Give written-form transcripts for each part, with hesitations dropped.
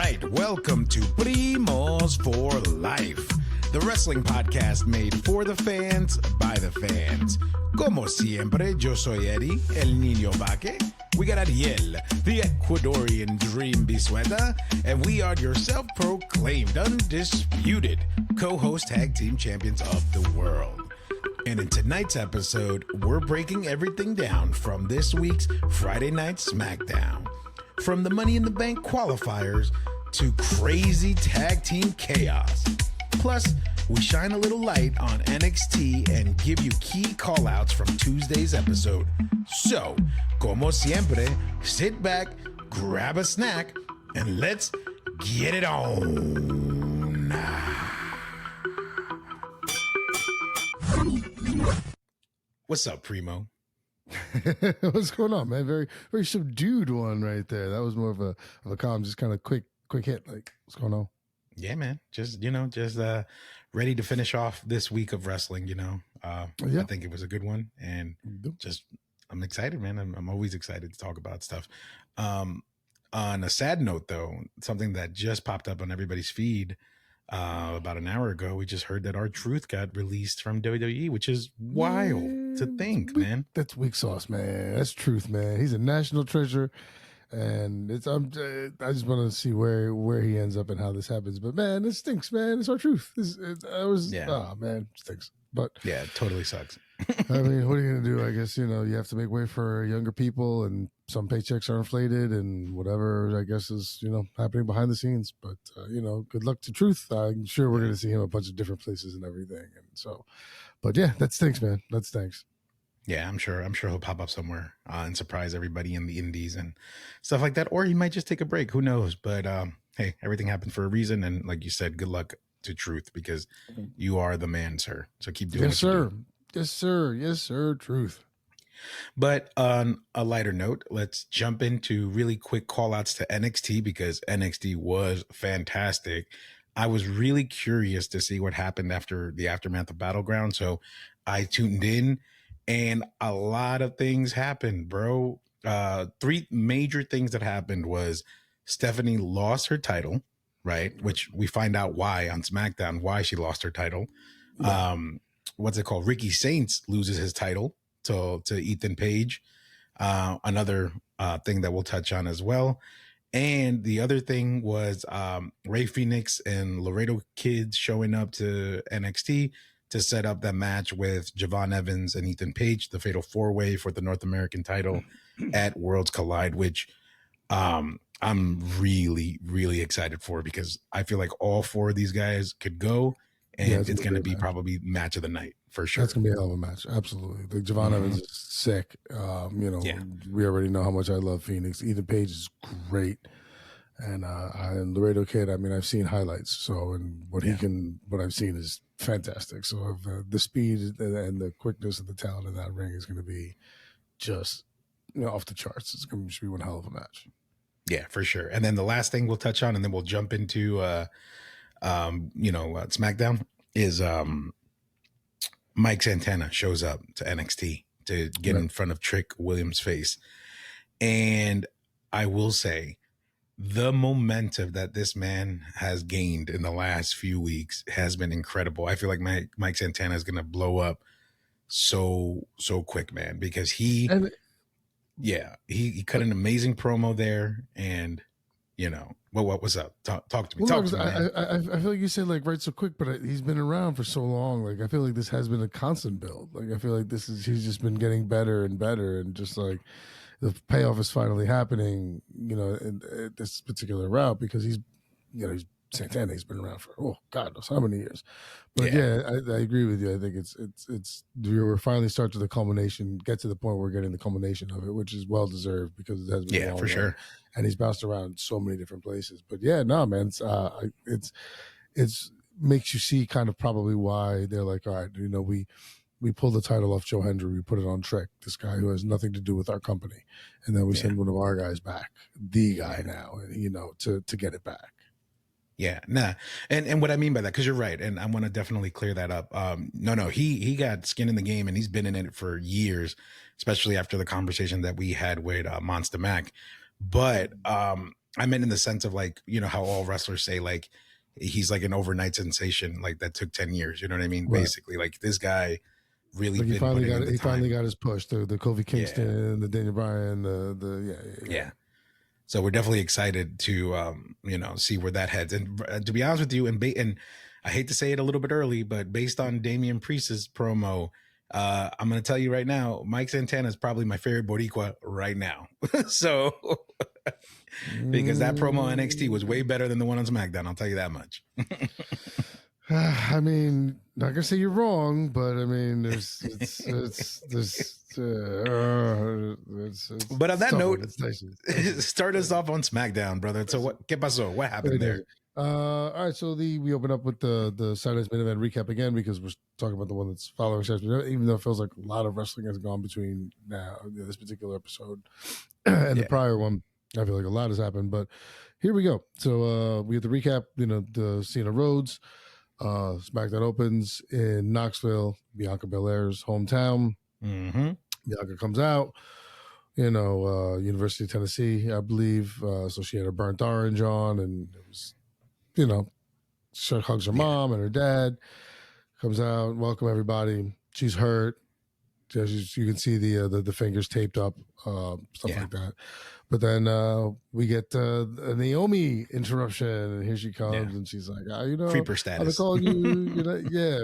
right, welcome to Primos for Life, the wrestling podcast made for the fans, by the fans. Como siempre, yo soy Eddie, el niño vaque. We got Ariel, the Ecuadorian dream bisueta, and we are your self-proclaimed, undisputed co-host tag team champions of the world. And in tonight's episode, we're breaking everything down from this week's Friday Night Smackdown. From the Money in the Bank qualifiers to crazy tag team chaos. Plus, we shine a little light on NXT and give you key callouts from Tuesday's episode. So, como siempre, sit back, grab a snack, and let's get it on. What's up, Primo? What's going on, man? Very, very subdued one right there. That was more of a calm, just kind of quick hit. Like, what's going on? Yeah, man. Just ready to finish off this week of wrestling. I think it was a good one, and I'm excited, man. I'm always excited to talk about stuff. On a sad note, though, something that just popped up on everybody's feed about an hour ago, we just heard that R-Truth got released from WWE, which is wild to think, man. That's weak sauce, man. That's truth, man. He's a national treasure, and I just want to see where he ends up and how this happens. But man, this stinks, man. It's R-Truth. Oh man, it stinks. But yeah, it totally sucks. I mean, what are you gonna do? I guess you have to make way for younger people, and some paychecks are inflated, and whatever I guess is happening behind the scenes. But good luck to Truth. I'm sure we're gonna see him a bunch of different places and everything. And so, but yeah, that stinks, man. That stinks. Yeah, I'm sure he'll pop up somewhere and surprise everybody in the indies and stuff like that. Or he might just take a break. Who knows? But hey, everything happened for a reason. And like you said, good luck to Truth, because you are the man, sir. So keep doing Yes, sir. Yes, sir. Yes, sir. Truth. But on a lighter note, let's jump into really quick call outs to NXT, because NXT was fantastic. I was really curious to see what happened after the aftermath of Battleground. So I tuned in, and a lot of things happened, bro. Three major things that happened was Stephanie lost her title, right? Which we find out why on SmackDown, why she lost her title. Yeah. What's it called? Ricky Saints loses his title to Ethan Page. Another thing that we'll touch on as well. And the other thing was Rey Fenix and Laredo Kids showing up to NXT to set up that match with Javon Evans and Ethan Page, the Fatal 4-Way for the North American title at Worlds Collide, which I'm really, really excited for, because I feel like all four of these guys could go, and it's going to be probably match of the night for sure. That's going to be a hell of a match. Absolutely. Like Javon Evans is sick. We already know how much I love Phoenix. Ethan Page is great. And Laredo Kid, I mean, I've seen highlights. So, and what I've seen is fantastic. So the speed and the quickness and the talent in that ring is going to be just, off the charts. It's going to be one hell of a match. Yeah, for sure. And then the last thing we'll touch on, and then we'll jump into, SmackDown, is Mike Santana shows up to NXT to get in front of Trick Williams' face. And I will say, the momentum that this man has gained in the last few weeks has been incredible. I feel like Mike Santana is going to blow up so quick, man, because he cut an amazing promo there, and what was up? Talk to me. Talk to me, man. I feel like you said right so quick, but he's been around for so long. Like, I feel like this has been a constant build. Like, I feel like he's just been getting better and better, and just like the payoff is finally happening, in this particular route, because he's Santana. He's been around for God knows how many years. But I agree with you. I think it's we're finally get to the point where we're getting the culmination of it, which is well deserved, because it has been a long for run. sure. And he's bounced around so many different places. But man, it's makes you see kind of probably why they're like, all right, we pulled the title off Joe Hendry, we put it on Trick, this guy who has nothing to do with our company, and then we send one of our guys back, the guy now, to get it back. Yeah, nah. And what I mean by that, because you're right, and I want to definitely clear that up. He got skin in the game, and he's been in it for years, especially after the conversation that we had with Monster Mac. But I meant in the sense of like, you know, how all wrestlers say like he's like an overnight sensation, like that took 10 years. You know what I mean? Right. Basically, like this guy really Like he been finally putting got in it. the He finally time. got his push. The Kofi Yeah. Kingston, the Daniel Bryan, yeah. Yeah. So we're definitely excited to, you know, see where that heads. And to be honest with you, and I hate to say it a little bit early, but based on Damian Priest's promo, I'm going to tell you right now, Mike Santana is probably my favorite Boricua right now. So because that promo on NXT was way better than the one on SmackDown, I'll tell you that much. I mean, not gonna say you're wrong, but I mean, it's But on that note, it's start us off on SmackDown, brother. So what? ¿Qué pasó? What happened there? All right, so we open up with the Saturday's main event recap again because we're talking about the one that's following. Even though it feels like a lot of wrestling has gone between now this particular episode and the prior one, I feel like a lot has happened. But here we go. So we get the recap. You know, the Cena Rhodes. SmackDown opens in Knoxville, Bianca Belair's hometown. Mm-hmm. Bianca comes out, you know, University of Tennessee, I believe. So she had a burnt orange on, and it was, you know, she hugs her mom and her dad. Comes out, welcome everybody. She's hurt. You can see the fingers taped up, stuff like that. But then we get a Naomi interruption, and here she comes, and she's like, you know, creeper status. I called you, you know,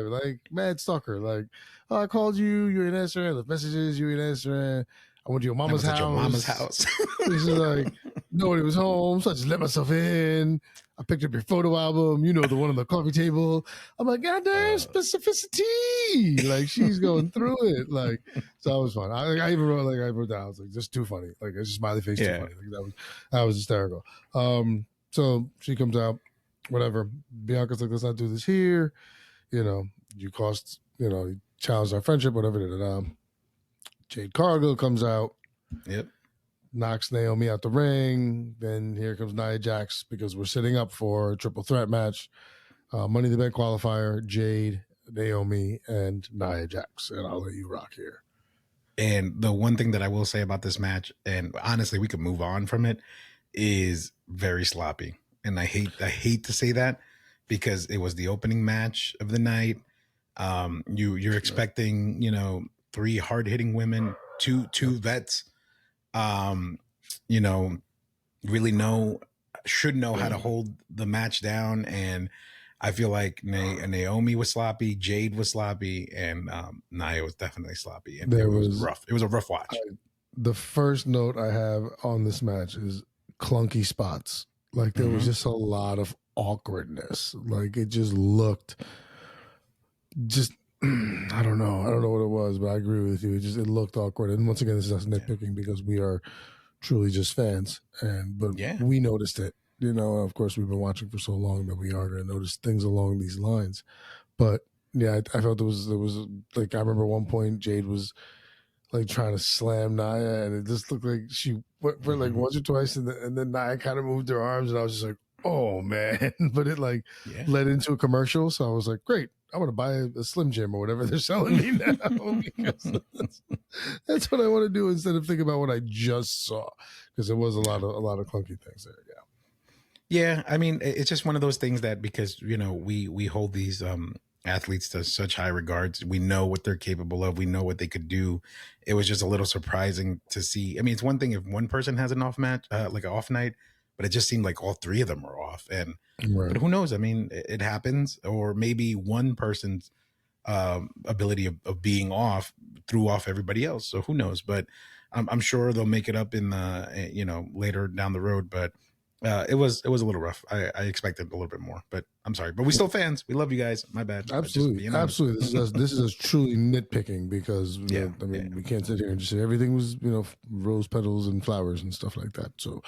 like mad stalker. Like, I called you, you ain't answering. I left messages, you ain't answering. I went to your mama's house. Your mama's house. She's like, nobody was home, so I just let myself in. I picked up your photo album, you know, the one on the coffee table. I'm like, goddamn specificity. Like, she's going through it. Like, so it was fun. I even wrote down, I was like, just too funny. Like, it's just smiley face too funny. Like, that was hysterical. So she comes out, whatever. Bianca's like, let's not do this here. You know, you challenged our friendship, whatever. Jade Cargill comes out. Yep. Knocks Naomi out the ring. Then here comes Nia Jax because we're sitting up for a triple threat match. Money in the Bank qualifier, Jade, Naomi, and Nia Jax. And I'll let you rock here. And the one thing that I will say about this match, and honestly, we could move on from it, is very sloppy. And I hate to say that because it was the opening match of the night. You're expecting, you know, 3 hard-hitting women, two vets, you know, really should know how to hold the match down. And I feel like Naomi was sloppy, Jade was sloppy, and Nia was definitely sloppy. And it was rough. It was a rough watch. The first note I have on this match is clunky spots. Like there was just a lot of awkwardness. Like it just looked I don't know what it was, but I agree with you. It looked awkward. And once again, this is us nitpicking because we are truly just fans. But we noticed it. You know, of course, we've been watching for so long that we are going to notice things along these lines. But yeah, I felt there was like, I remember at one point Jade was like trying to slam Nia, and it just looked like she went for like once or twice, and then Nia kind of moved her arms, and I was just like, oh man. But it like led into a commercial, so I was like, great, I want to buy a Slim Jim or whatever they're selling me now. Because that's what I want to do instead of thinking about what I just saw, because there was a lot of clunky things there. Yeah, I mean, it's just one of those things that because, you know, we hold these athletes to such high regards. We know what they're capable of. We know what they could do. It was just a little surprising to see. I mean, it's one thing if one person has an off match, like an off night, but it just seemed like all 3 of them were off. And but who knows? I mean, it happens. Or maybe one person's ability of being off threw off everybody else. So who knows? But I'm sure they'll make it up in the, you know, later down the road. But it was a little rough. I expected a little bit more, but I'm sorry. But we still fans. We love you guys. My bad. Absolutely. This is us truly nitpicking because we can't sit here and just say everything was, you know, rose petals and flowers and stuff like that. So,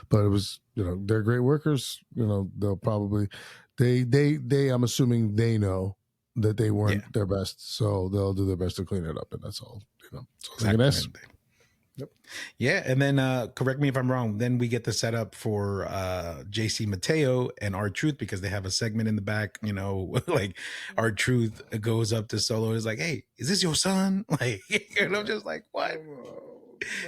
but it was, you know, they're great workers. You know, they'll probably I'm assuming they know that they weren't their best, so they'll do their best to clean it up, and that's all. You know, so exactly. Yep. Yeah, and then correct me if I'm wrong. Then we get the setup for JC Mateo and R-Truth because they have a segment in the back. You know, like R-Truth goes up to Solo, is like, "Hey, is this your son?" Like, and I'm just like, "What?"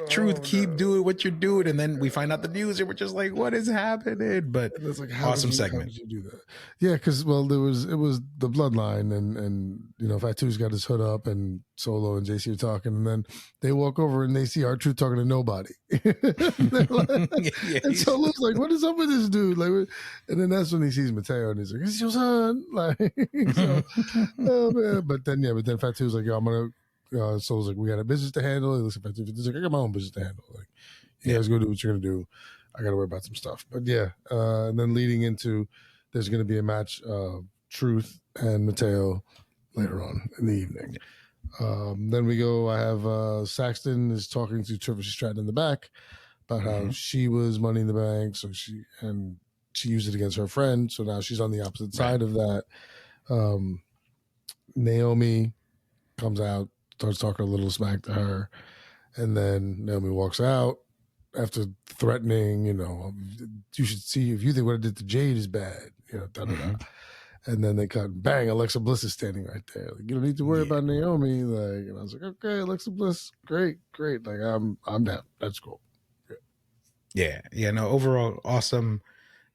Truth, Oh keep no. doing what you're doing. And then we find out the news and we're just like, what is happening? But And it's like, awesome how segment. could you do that? Yeah, because well, it was the bloodline, and you know, Fatu's got his hood up, and Solo and JC are talking, and then they walk over and they see R-Truth talking to nobody, Yeah, and Solo's like, "What is up with this dude?" Like, and then that's when he sees Mateo, and he's like, "It's your son." Like, so, oh man. But then Fatu's like, "Yo, I'm gonna." Solo's like, "We got a business to handle." He looks at Fatu. He's like, "I got my own business to handle." Like, you guys go do what you're gonna do. I got to worry about some stuff. But yeah, and then leading into there's going to be a match, Truth and Mateo later on in the evening. Then we go. I have Saxton is talking to Triple Stratton in the back about how she was Money in the Bank, so she used it against her friend. So now she's on the opposite side of that. Naomi comes out, starts talking a little smack to her, and then Naomi walks out after threatening, you know, you should see if you think what I did to Jade is bad, you know, da da da. And then they cut, bang, Alexa Bliss is standing right there. Like, you don't need to worry about Naomi. Like, and I was like, okay, Alexa Bliss, great. Like, I'm down. That's cool. Yeah. No, overall, awesome,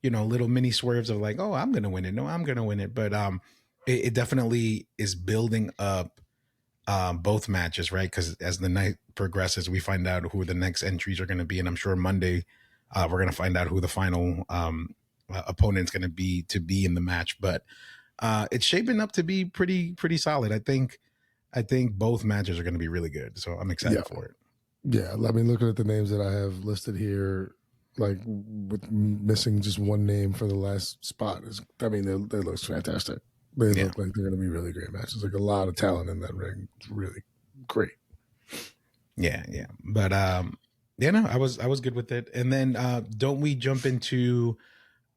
you know, little mini swerves of like, oh, I'm gonna win it. No, I'm gonna win it. But it definitely is building up both matches, right? Because as the night progresses, we find out who the next entries are going to be, and I'm sure Monday we're going to find out who the final opponent's going to be in the match. But it's shaping up to be pretty solid. I think both matches are going to be really good, so I'm excited for it. Yeah, I mean, looking at the names that I have listed here, like with missing just one name for the last spot, I mean, they look fantastic. They look like they're going to be really great matches. Like a lot of talent in that ring. It's really great. Yeah. But no, I was good with it. And then don't we jump into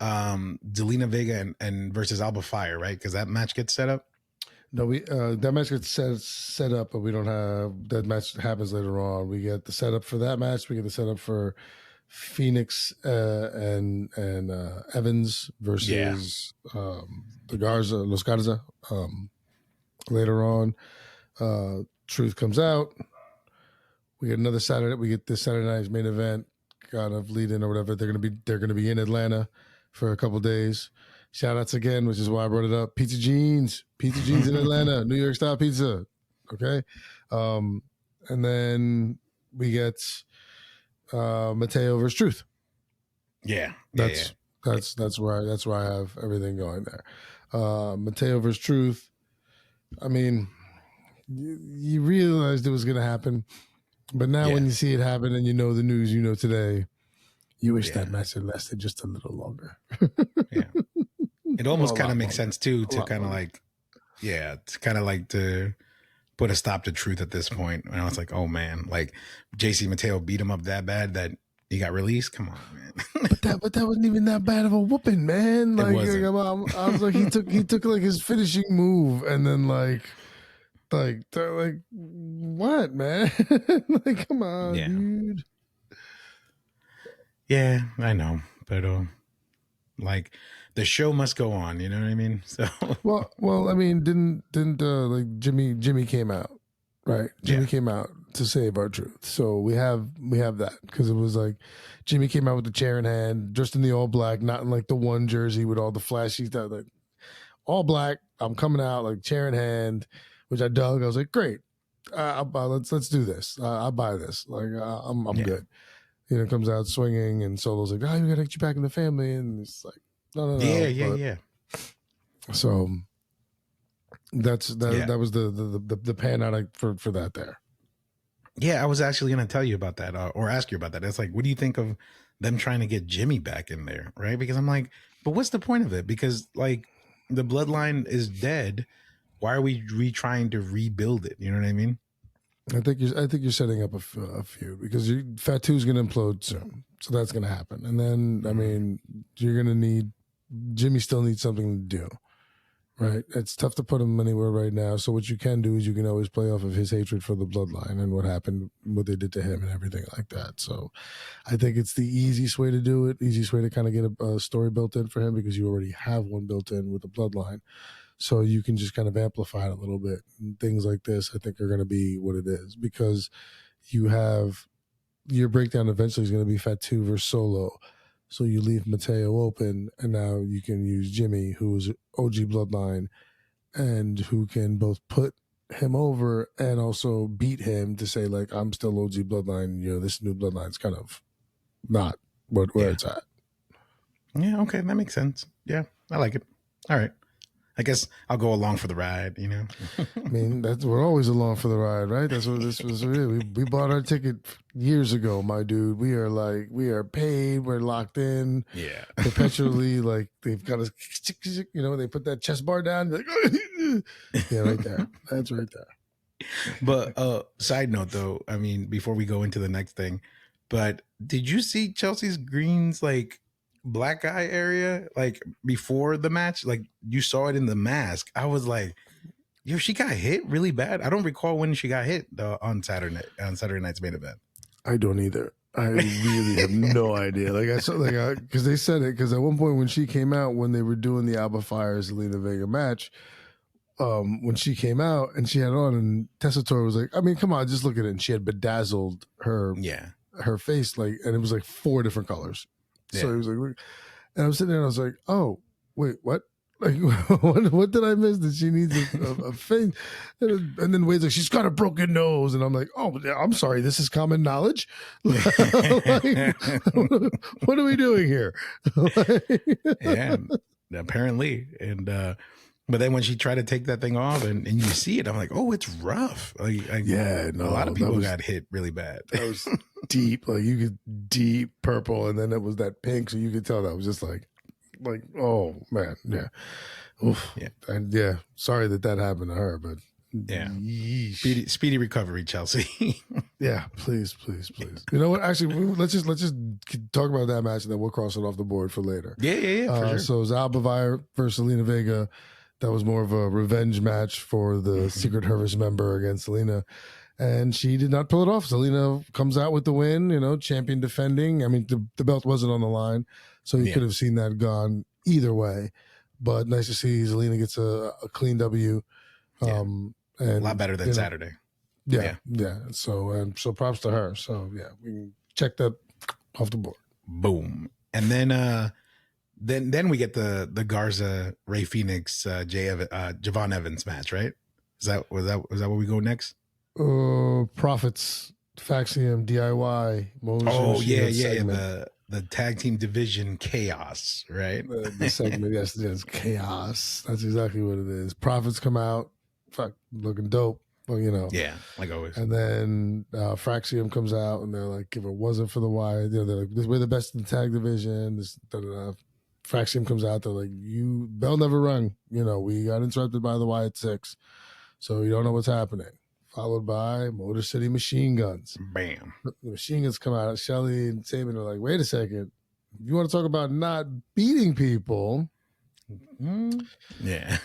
Delina Vega and versus Alba Fire, right? Because that match gets set up. No, we that match gets set up, but we don't have that match happens later on. We get the setup for that match. We get the setup for Phoenix and Evans versus the Los Garza. Later on, Truth comes out. We get another Saturday. We get this Saturday night's main event, kind of lead in or whatever. They're gonna be in Atlanta for a couple days. Shout outs again, which is why I brought it up. Pizza Jeans in Atlanta, New York style pizza. Okay, and then we get Mateo versus Truth. That's where I have everything going there. Mateo versus Truth. I mean, you realized it was going to happen, but now when you see it happen and you know the news you know today, you wish that match had lasted just a little longer. It almost kind of makes sense too to kind of like, to put a stop to Truth at this point. And I was like, oh man, like JC Mateo beat him up that bad that he got released. Come on, man. but that wasn't even that bad of a whooping, man. Like, it wasn't. I was like, he took like his finishing move, and then like what, man? Like, come on, dude. Yeah, I know, but like the show must go on. You know what I mean? So well, I mean, didn't like Jimmy came out, right? Jimmy came out to save R-Truth. So we have that because it was like Jimmy came out with the chair in hand, dressed in the all black, not in like the one jersey with all the flashy stuff. Like all black. I'm coming out like chair in hand, which I dug. I was like, great. Let's do this. I'll buy this. Like I'm good. You know, comes out swinging, and Solo's like, "Oh, we gotta get you back in the family," and it's like, no. Yeah. So that was the pan out for that there. Yeah, I was actually going to tell you about that or ask you about that. It's like, what do you think of them trying to get Jimmy back in there, right? Because I'm like, but what's the point of it? Because like the bloodline is dead. Why are we trying to rebuild it? You know what I mean? I think you're setting up a feud because Fatu's going to implode soon, so that's going to happen. And then I mean, you're going to need Jimmy. Still needs something to do, right? It's tough to put him anywhere right now. So what you can do is you can always play off of his hatred for the bloodline and what happened, what they did to him, and everything like that. So I think it's the easiest way to do it. Easiest way to kind of get a story built in for him because you already have one built in with the bloodline. So you can just kind of amplify it a little bit. And things like this, I think, are going to be what it is because you have your breakdown eventually is going to be Fatu versus Solo. So you leave Mateo open, and now you can use Jimmy, who is OG Bloodline, and who can both put him over and also beat him to say, like, I'm still OG Bloodline. You know, this new Bloodline's kind of not where it's at. Yeah, okay, that makes sense. Yeah, I like it. All right. I guess I'll go along for the ride, you know. I mean, we're always along for the ride, right? That's what this was. We bought our ticket years ago, my dude. We are paid. We're locked in. Yeah, perpetually. Like they've got us, you know, they put that chest bar down. Like, yeah, right there. That's right there. But side note though, I mean, before we go into the next thing, but did you see Chelsea's Green's like black eye area like before the match? Like you saw it in the mask. I was like, yo, she got hit really bad. I don't recall when she got hit on Saturday night's main event. I don't either. I really have no idea. Like I saw, like, because they said it. Because at one point when she came out, when they were doing the Alba Fire Zelina Vega match, when she came out and she had on, and Tessitore was like, I mean, come on, just look at it. And she had bedazzled her face, like, and it was like 4 different colors. Yeah. So he was like, look. And I'm sitting there and I was like, oh, wait, what? Like, what did I miss? That she needs a face? And then Wade's like, she's got a broken nose. And I'm like, oh, I'm sorry, this is common knowledge? Like, what are we doing here? Yeah, apparently. And but then when she tried to take that thing off and you see it, I'm like, oh, it's rough. Like, a lot of people got hit really bad. That was deep. Like you could deep purple, and then it was that pink, so you could tell that was just like, oh man, yeah. Oof. Yeah. And yeah, sorry that happened to her, but yeah, speedy recovery, Chelsea. Yeah, please. You know what? Actually, let's just talk about that match, and then we'll cross it off the board for later. Yeah, for sure. So it was Alba Fire versus Zelina Vega. That was more of a revenge match for the Secret Service member against Zelina. And she did not pull it off. Zelina comes out with the win, you know, champion defending. I mean, the belt wasn't on the line, so you could have seen that gone either way. But nice to see Zelina gets a clean W. And a lot better than Saturday. Yeah. So props to her. So yeah, we can check that off the board. Boom. And then we get the Garza, Ray Phoenix, Javon Evans match, right? Was that where we go next? Profits, Faxium, DIY, the tag team division chaos, right? The segment, yes, chaos. That's exactly what it is. Profits come out, looking dope. Well, you know, yeah, like always. And then Fraxium comes out, and they're like, if it wasn't for the Wyatt, they're like, we're the best in the tag division. Fraxium comes out, they're like, bell never rung. You know, we got interrupted by the Wyatt Sicks, so you don't know what's happening. Followed by Motor City Machine Guns. Bam. The Machine Guns come out. Shelly and Saban are like, wait a second. You want to talk about not beating people? Yeah.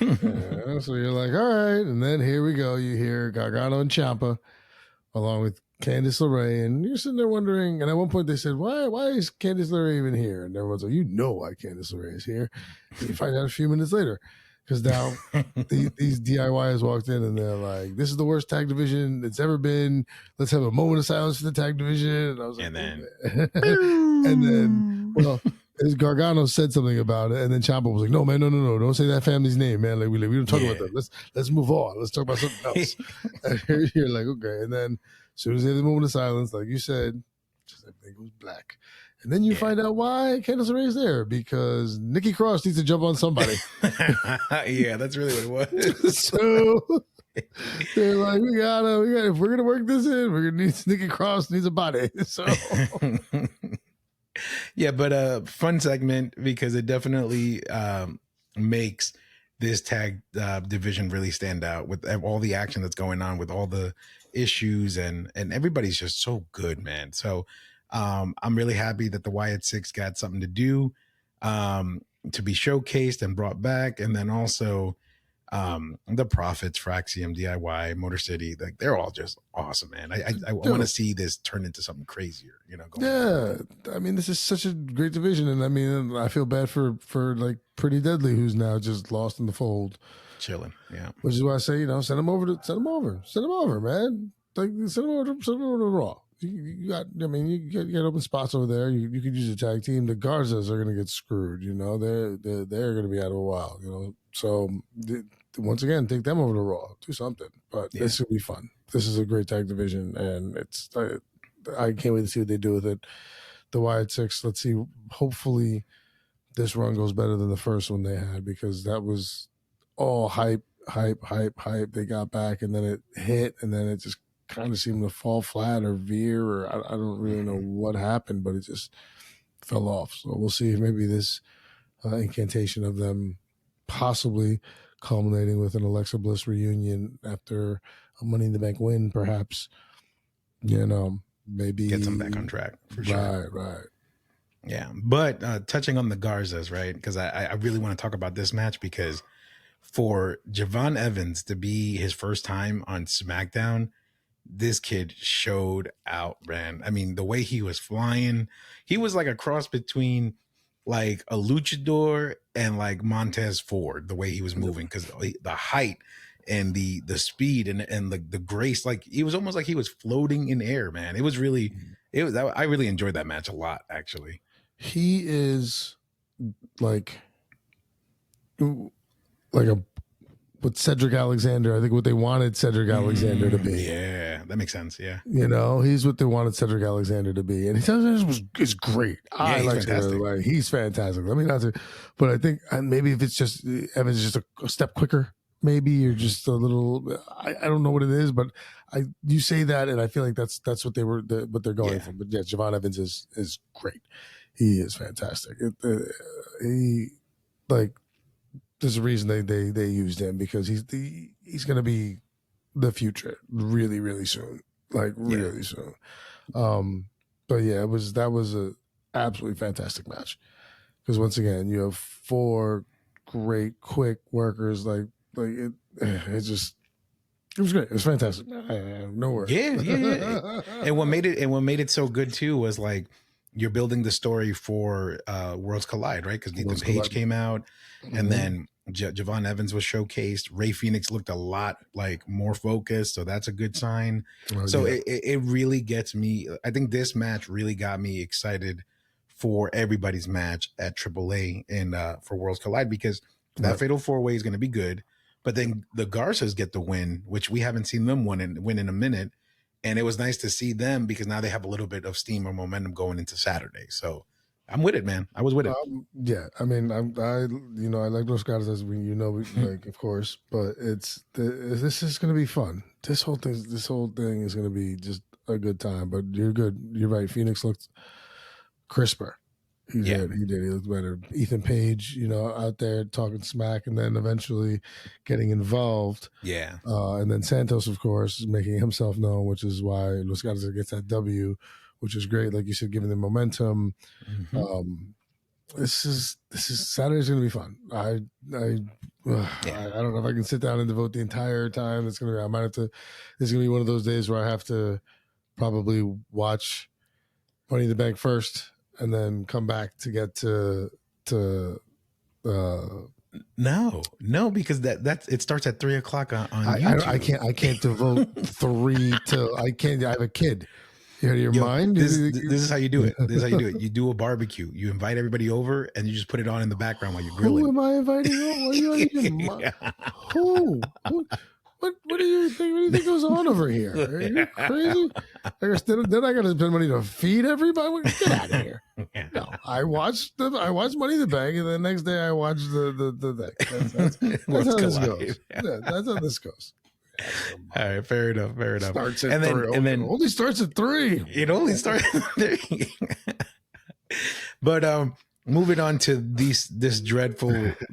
So you're like, all right. And then here we go. You hear Gargano and Ciampa along with Candice LeRae. And you're sitting there wondering. And at one point they said, why is Candice LeRae even here? And everyone's like, you know why Candice LeRae is here. And you find out a few minutes later. Because now these DIYs walked in and they're like, this is the worst tag division it's ever been. Let's have a moment of silence for the tag division. And I was like, and then, well, as Gargano said something about it, and then Ciampa was like, no, man, no, don't say that family's name, man. Like we don't talk about that. Let's move on. Let's talk about something else. And you're like, okay. And then as soon as they have the moment of silence, like you said, just everything goes black. And then you find out why Candice LeRae is there, because Nikki Cross needs to jump on somebody. Yeah, that's really what it was. So they're like, we gotta, if we're gonna work this in, we're gonna need Nikki Cross needs a body. So yeah, but fun segment because it definitely makes this tag division really stand out with all the action that's going on, with all the issues, and everybody's just so good, man. So I'm really happy that the Wyatt Sicks got something to do, to be showcased and brought back. And then also the Profits, Fraxium, DIY, Motor City, like they're all just awesome, man. I want to see this turn into something crazier, you know? I mean, this is such a great division. And I mean, I feel bad for like Pretty Deadly, who's now just lost in the fold. Chilling, yeah. Which is why I say, you know, send them over, man. Like, send them over to Raw. You got, I mean, you get open spots over there. You could use a tag team. The Garzas are going to get screwed. You know, they're going to be out of a while. You know, so once again, take them over to Raw. Do something. But Yeah. this will be fun. This is a great tag division, and it's I can't wait to see what they do with it. The Wyatt Sicks. Let's see. Hopefully, this run goes better than the first one they had, because that was all hype. They got back, and then it hit, and then it just kind of seemed to fall flat or veer, or I don't really know what happened, but it just fell off. So we'll see if maybe this incantation of them possibly culminating with an Alexa Bliss reunion after a Money in the Bank win, perhaps, you know, maybe get them back on track for sure. Right. Yeah, but touching on the Garzas, right? Because I really want to talk about this match, because for Javon Evans to be his first time on SmackDown, this kid showed out, man. I mean, the way he was flying, he was like a cross between like a luchador and like Montez Ford, the way he was moving, because the height and the speed and the grace, like he was almost like he was floating in air, man. It was I really enjoyed that match a lot, actually. He is like a with Cedric Alexander. I think what they wanted Cedric Alexander to be. Yeah, that makes sense. Yeah, you know, he's what they wanted Cedric Alexander to be, and is great. Yeah, I he's like fantastic. Like, he's fantastic. I mean, but I think maybe if it's just Evans is just a step quicker, maybe, or just a little. I don't know what it is, but you say that, and I feel like that's what what they're going for. But yeah, Javon Evans is great. He is fantastic. He like. There's a reason they used him, because he's going to be the future really, really soon, like really soon. But yeah, that was a absolutely fantastic match, because once again, you have 4 great quick workers. Like it was great. It was fantastic. No worries. Yeah. And what made it so good too was like you're building the story for Worlds Collide, right? Because Ethan Page came out, and then Javon Evans was showcased. Ray Phoenix looked a lot like more focused, so that's a good sign. It really gets me. I think this match really got me excited for everybody's match at AAA and for Worlds Collide, because that Fatal 4-Way is going to be good. But then the Garças get the win, which we haven't seen them win in a minute. And it was nice to see them, because now they have a little bit of steam or momentum going into Saturday. So I'm with it, man. I was with it. Yeah, I mean, I like those guys, as like, of course. But this is going to be fun. This whole thing is going to be just a good time. But you're good. You're right. Phoenix looked crisper. He did. He looked better. Ethan Page, out there talking smack, and then eventually getting involved. Yeah. And then Santos, of course, making himself known, which is why Los Gatos gets that W, which is great. Like you said, giving them momentum. Mm-hmm. This is Saturday's going to be fun. I don't know if I can sit down and devote the entire time. It's going to be. I might have to. This is going to be one of those days where I have to probably watch Money in the Bank first, and then come back to get to no, because that it starts at 3:00 on YouTube. I can't devote 3 till I can't. I have a kid. You out of your mind? This is how you do it. This is how you do it. You do a barbecue. You invite everybody over, and you just put it on in the background while you're grilling. Who am I inviting over? Are you out of your mind? Who? What do you think goes on over here? Are you crazy? Then I got to spend money to feed everybody. Get out of here! No, I watched Money in the Bank, and the next day I watched the that's how this goes. Yeah, that's how this goes. All right, fair enough. Starts at 3. And then only starts at 3. It only starts at 3. But moving on to this dreadful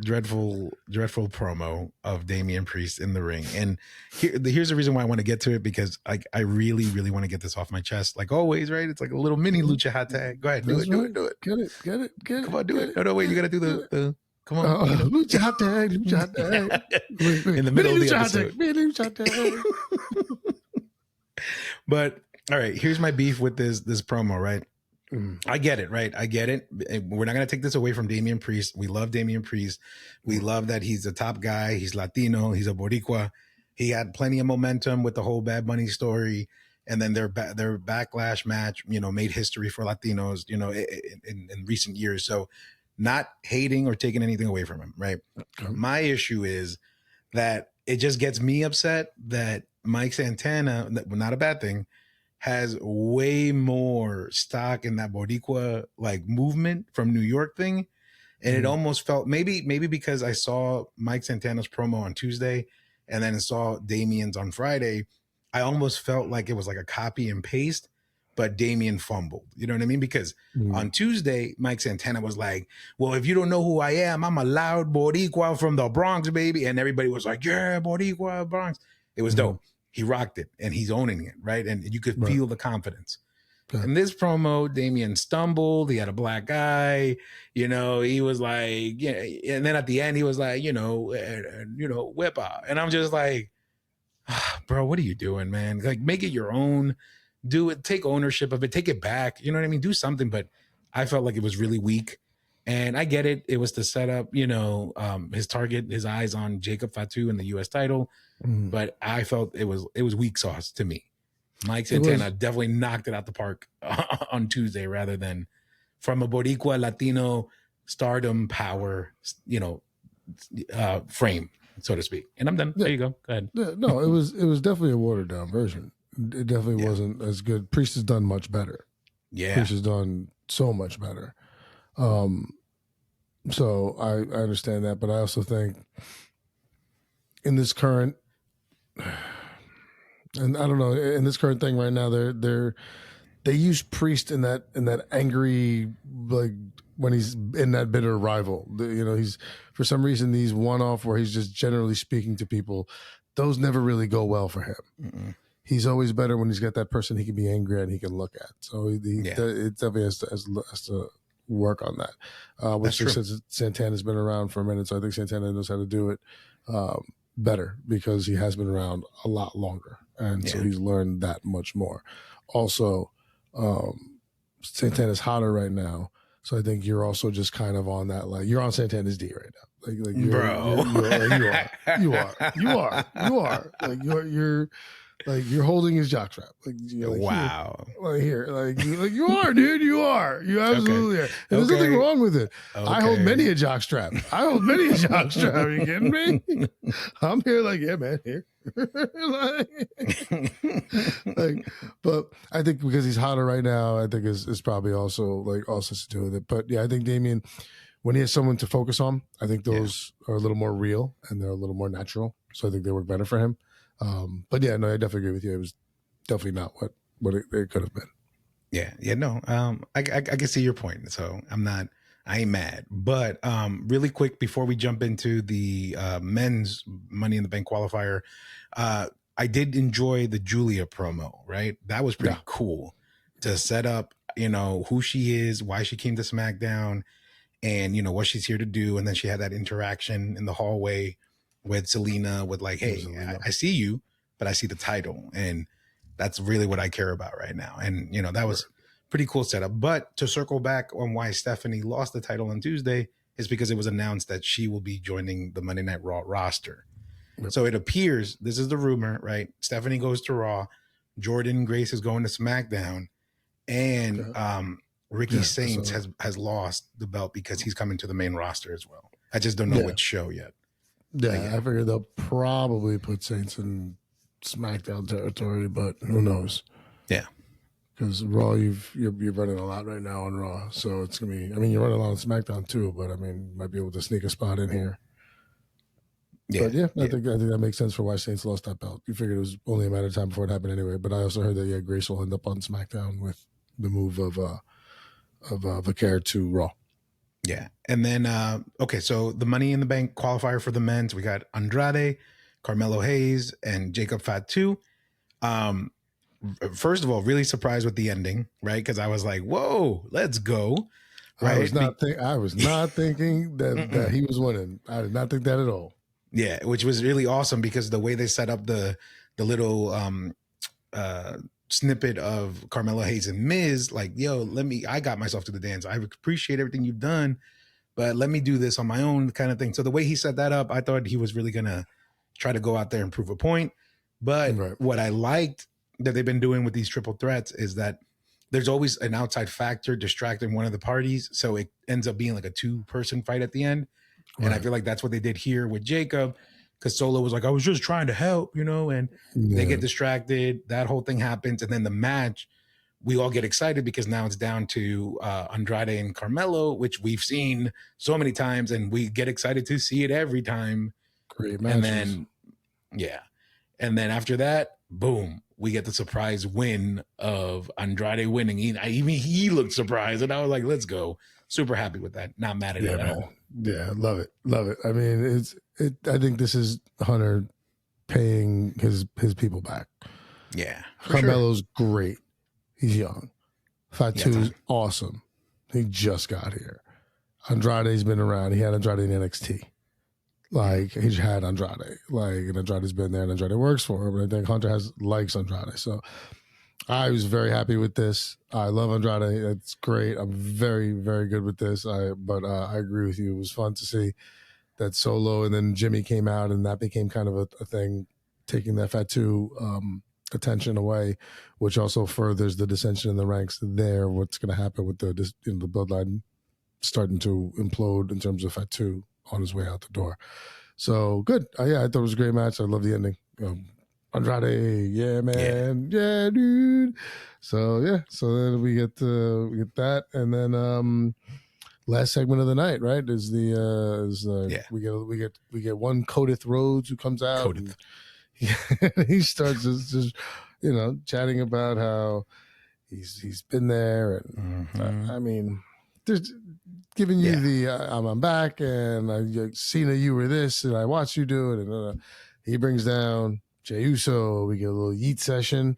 promo of Damian Priest in the ring. And here's the reason why I want to get to it, because I really, really want to get this off my chest. Like always, right? It's like a little mini lucha hot tag. Go ahead, do it. Get it. Come on, do it. No, wait, you got to do the come on. Lucha hot tag. In the middle of the episode. But all right, here's my beef with this promo, right? I get it, right? I get it. We're not going to take this away from Damian Priest. We love Damian Priest. We love that he's a top guy. He's Latino. He's a Boricua. He had plenty of momentum with the whole Bad Bunny story. and then their backlash match, made history for Latinos, in recent years. So, not hating or taking anything away from him, right? Okay. My issue is that it just gets me upset that Mike Santana, not a bad thing, has way more stock in that Boricua like movement from New York thing. And it almost felt maybe because I saw Mike Santana's promo on Tuesday and then saw Damien's on Friday, I almost felt like it was like a copy and paste, but Damien fumbled. You know what I mean? Because on Tuesday, Mike Santana was like, well, if you don't know who I am, I'm a loud Boricua from the Bronx, baby. And everybody was like, yeah, Boricua, Bronx. It was dope. He rocked it and he's owning it, right? And you could feel the confidence. Yeah. In this promo, Damien stumbled. He had a black eye. He was like, yeah. And then at the end, he was like, whip out. And I'm just like, bro, what are you doing, man? Like, make it your own. Do it. Take ownership of it. Take it back. You know what I mean? Do something. But I felt like it was really weak. And I get it. It was to set up, his target, his eyes on Jacob Fatu in the U.S. title. But I felt it was weak sauce to me. Mike Santana definitely knocked it out the park on Tuesday rather than from a Boricua Latino stardom power, frame, so to speak. And I'm done. Yeah. There you go. Go ahead. Yeah, no, it was definitely a watered down version. It definitely wasn't as good. Priest has done much better. Yeah. Priest has done so much better. So I understand that, but I also think in this current, and I don't know, in this current thing right now, they use Priest in that angry, like when he's in that bitter rival. He's for some reason these one-off where he's just generally speaking to people. Those never really go well for him. He's always better when he's got that person he can be angry at and he can look at. So it definitely has to work on that. Which since Santana's been around for a minute, so I think Santana knows how to do it better because he has been around a lot longer. And so he's learned that much more. Also, Santana's hotter right now. So I think you're also just kind of on that, like you're on Santana's D right now. Like you are. Like you're like you're holding his jockstrap. Wow. Here, you are, dude. You are. You absolutely are. And there's nothing wrong with it. Okay. I hold many a jockstrap. Are you kidding me? I'm here, like, yeah, man, here. But I think because he's hotter right now, I think is probably also to do with it. But yeah, I think Damien, when he has someone to focus on, I think those are a little more real and they're a little more natural. So I think they work better for him. But yeah, no, I definitely agree with you. It was definitely not what it could have been. Yeah, no. I can see your point. So I ain't mad. But really quick before we jump into the men's Money in the Bank qualifier, I did enjoy the Julia promo, right? That was pretty cool to set up, who she is, why she came to SmackDown, and what she's here to do. And then she had that interaction in the hallway with Selena with like, hey, I see you, but I see the title. And that's really what I care about right now. And, that was pretty cool setup. But to circle back on why Stephanie lost the title on Tuesday is because it was announced that she will be joining the Monday Night Raw roster. Yep. So it appears, this is the rumor, right? Stephanie goes to Raw, Jordan Grace is going to SmackDown, and Ricky Saints has lost the belt because he's coming to the main roster as well. I just don't know which show yet. Yeah, I figured they'll probably put Saints in SmackDown territory, but who knows? Yeah. Because Raw, you're running a lot right now on Raw, so it's gonna be. I mean, you're running a lot on SmackDown too, but I mean, you might be able to sneak a spot in here. Yeah, but I think that makes sense for why Saints lost that belt. You figured it was only a matter of time before it happened anyway. But I also heard that Grace will end up on SmackDown with the move of Vaquer to Raw. Yeah, and then so the Money in the Bank qualifier for the men's, we got Andrade, Carmelo Hayes, and Jacob Fatu. First of all, really surprised with the ending, right? Because I was like, "Whoa, let's go!" Right? I was not thinking that he was winning. I did not think that at all. Yeah, which was really awesome because the way they set up the little snippet of Carmelo Hayes and Miz, like, yo, I got myself to the dance. I appreciate everything you've done, but let me do this on my own kind of thing. So the way he set that up, I thought he was really going to try to go out there and prove a point. But what I liked that they've been doing with these triple threats is that there's always an outside factor distracting one of the parties, so it ends up being like a 2-person fight at the end. And I Right. feel like that's what they did here with Jacob, because Solo was like, I was just trying to help, and they Yeah. get distracted. That whole thing happens. And then the match, we all get excited because now it's down to Andrade and Carmelo, which we've seen so many times, and we get excited to see it every time. Great And matches. then, yeah. And then after that, boom, we get the surprise win of Andrade winning. He looked surprised, and I was like, let's go. Super happy with that. Not mad at it at all. Yeah, love it. Love it. I mean, I think this is Hunter paying his people back. Yeah. Carmelo's great. He's young. Fatu's Yeah, awesome. He just got here. Andrade's been around. He had Andrade in NXT. Like, he's had Andrade. Like, and Andrade's been there, and Andrade works for him. And I think Hunter likes Andrade. So I was very happy with this. I love Andrade. It's great. I'm very, very good with this. But I agree with you. It was fun to see that Solo and then Jimmy came out, and that became kind of a thing, taking that Fatu attention away, which also furthers the dissension in the ranks there. What's going to happen with the bloodline starting to implode in terms of Fatu on his way out the door. So good. Yeah, I thought it was a great match. I love the ending. Andrade, yeah, man, yeah, dude. So yeah, so then we get that, and then last segment of the night, right? We get one Codith Rhodes who comes out. And he starts just chatting about how he's been there, and I mean, there's giving you the I'm back, and Cena, you were this, and I watched you do it, and he brings down Jey Uso. We get a little yeet session.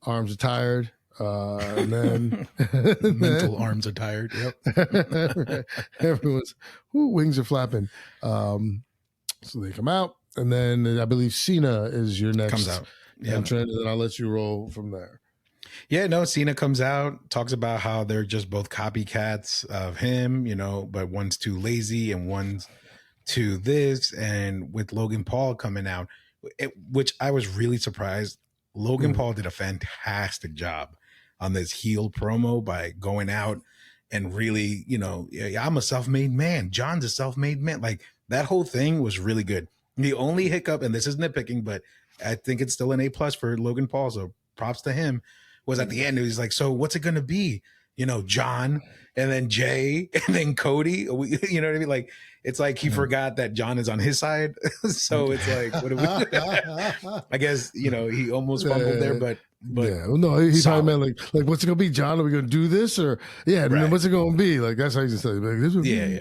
Arms are tired. And then mental arms are tired. Yep. Everyone's wings are flapping. So they come out, and then I believe Cena is your next comes out. entrant, and then I'll let you roll from there. Yeah, no, Cena comes out, talks about how they're just both copycats of him, but one's too lazy and one's too this. And with Logan Paul coming out, which I was really surprised, Logan Paul did a fantastic job on this heel promo by going out and really, I'm a self-made man. John's a self-made man. Like, that whole thing was really good. The only hiccup, and this is nitpicking, but I think it's still an A+ for Logan Paul, so props to him, was at the end. It was like, so what's it going to be? John, and then Jay, and then Cody. You know what I mean? Like, it's like he forgot that John is on his side. So it's like, what do we I guess, he almost fumbled there, but yeah, well, no, he probably meant like, what's it gonna be, John? Are we gonna do this, or right. What's it gonna be? Like, that's how you just say, like, this would be,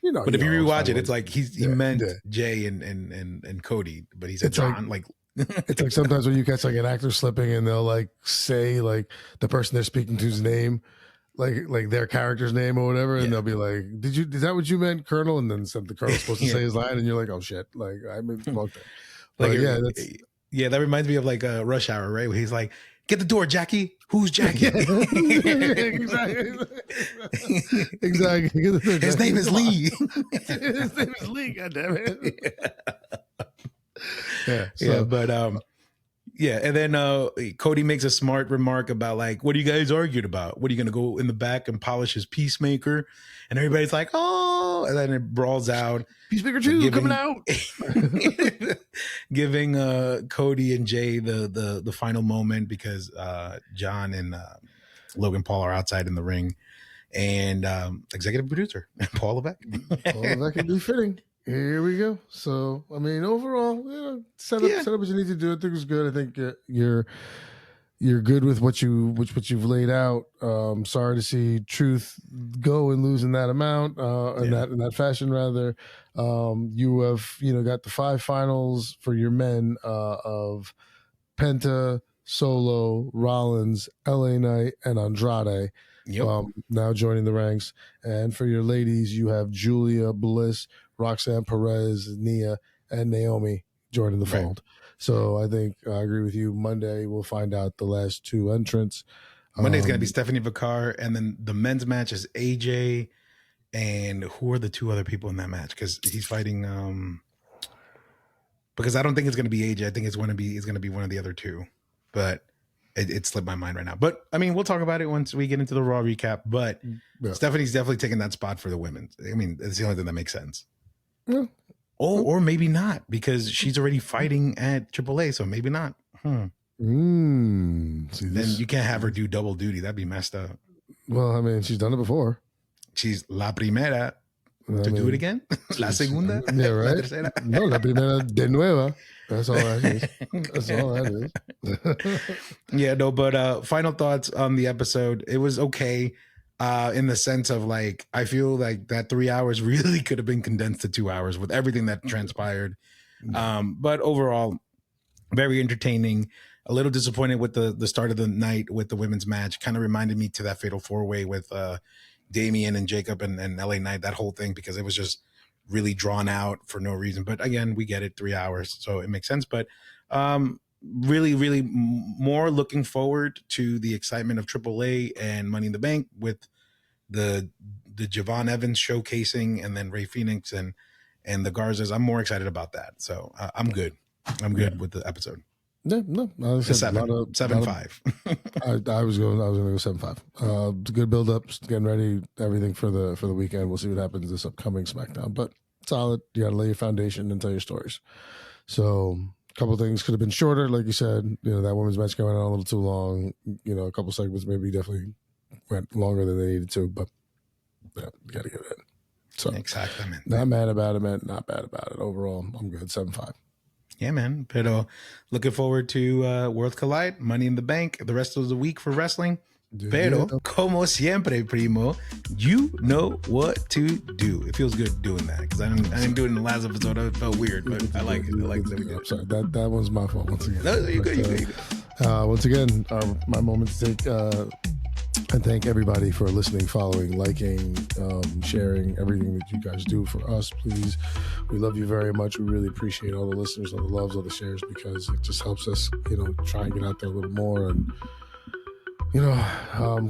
But if you rewatch it, it's like he meant Jay and Cody, but he said John. Like it's like sometimes when you catch like an actor slipping and they'll like say like the person they're speaking to's name, like their character's name or whatever, and they'll be like, is that what you meant, Colonel? And then the Colonel's supposed to say his line, and you're like, oh shit, like I mean, wrong thing. That reminds me of like Rush Hour, right? Where he's like, get the door, Jackie. Who's Jackie? Exactly. His name is Lee. His name is Lee. God damn it. And then Cody makes a smart remark about like, what are you guys arguing about? What are you gonna go in the back and polish his Peacemaker? And everybody's like, oh, and then it brawls out. Peacemaker 2 coming out. Giving Cody and Jay the final moment because John and Logan Paul are outside in the ring, and executive producer Paul Levesque. Paul Levesque would be fitting. Here we go. So, I mean, overall, set up what you need to do. I think it was good. I think you're good with what you've laid out. Sorry to see Truth go and lose in that amount, in that fashion rather. You have got the 5 finals for your men of Penta, Solo, Rollins, LA Knight, and Andrade. Yep. Now joining the ranks. And for your ladies, you have Julia, Bliss, Roxanne Perez, Nia, and Naomi joining the fold. So I think I agree with you. Monday, we'll find out the last 2 entrants. Monday's going to be Stephanie Vicar, and then the men's match is AJ. And who are the 2 other people in that match? Because he's fighting. Because I don't think it's going to be AJ. I think it's going to be one of the other 2. But It slipped my mind right now. But I mean, we'll talk about it once we get into the Raw recap. But Yeah. Stephanie's definitely taking that spot for the women. I mean, it's the only thing that makes sense. Yeah. Or maybe not, because she's already fighting at AAA, so maybe not. See, Then you can't have her do double duty. That'd be messed up. Well, I mean, she's done it before. She's la primera. Do it again? La segunda? Yeah, right? La tercera? No, la primera de nueva. That's all that is. That's all that is. Yeah, no, but final thoughts on the episode. It was okay in the sense of like, I feel like that 3 hours really could have been condensed to 2 hours with everything that transpired. But overall, very entertaining. A little disappointed with the start of the night with the women's match. Kind of reminded me to that Fatal 4-Way with Damian and Jacob and LA Knight, that whole thing, because it was just really drawn out for no reason. But again, we get it, 3 hours, so it makes sense. But really, really more looking forward to the excitement of AAA and Money in the Bank with the Javon Evans showcasing, and then Ray Phoenix and the Garzas. I'm more excited about that. So I'm good. I'm good with the episode. Yeah, no, I said, 7.5. I was going to go 7.5. It's a good build up, getting ready, everything for the weekend. We'll see what happens this upcoming Smackdown, but solid. You got to lay your foundation and tell your stories. So a couple of things could have been shorter, like you said. You know, that women's match going on a little too long. You know, a couple segments maybe definitely went longer than they needed to, but yeah, you got to give it in. So exactly, man. Not mad about it, man. Not bad about it. Overall, I'm good. 7.5. Yeah, man. Pero looking forward to World Collide, Money in the Bank, the rest of the week for wrestling. Pero, como siempre, primo, you know what to do. It feels good doing that, because I didn't do it in the last episode. It felt weird, but I like it. I like that we did. Sorry, that one's my fault once again. No, you good. Once again, my moment to take and thank everybody for listening, following, liking, sharing, everything that you guys do for us. Please, we love you very much. We really appreciate all the listeners, all the loves, all the shares, because it just helps us, try and get out there a little more and,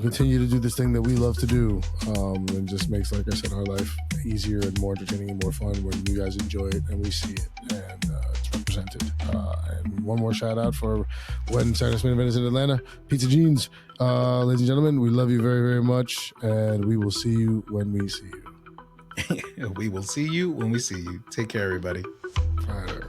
continue to do this thing that we love to do. And just makes, like I said, our life easier and more entertaining and more fun when you guys enjoy it and we see it and it's represented. And one more shout out for when Saturday's Main Event is in Atlanta, Pizza Jeans. Ladies and gentlemen, we love you very, very much, and we will see you when we see you. We will see you when we see you. Take care, everybody. All right.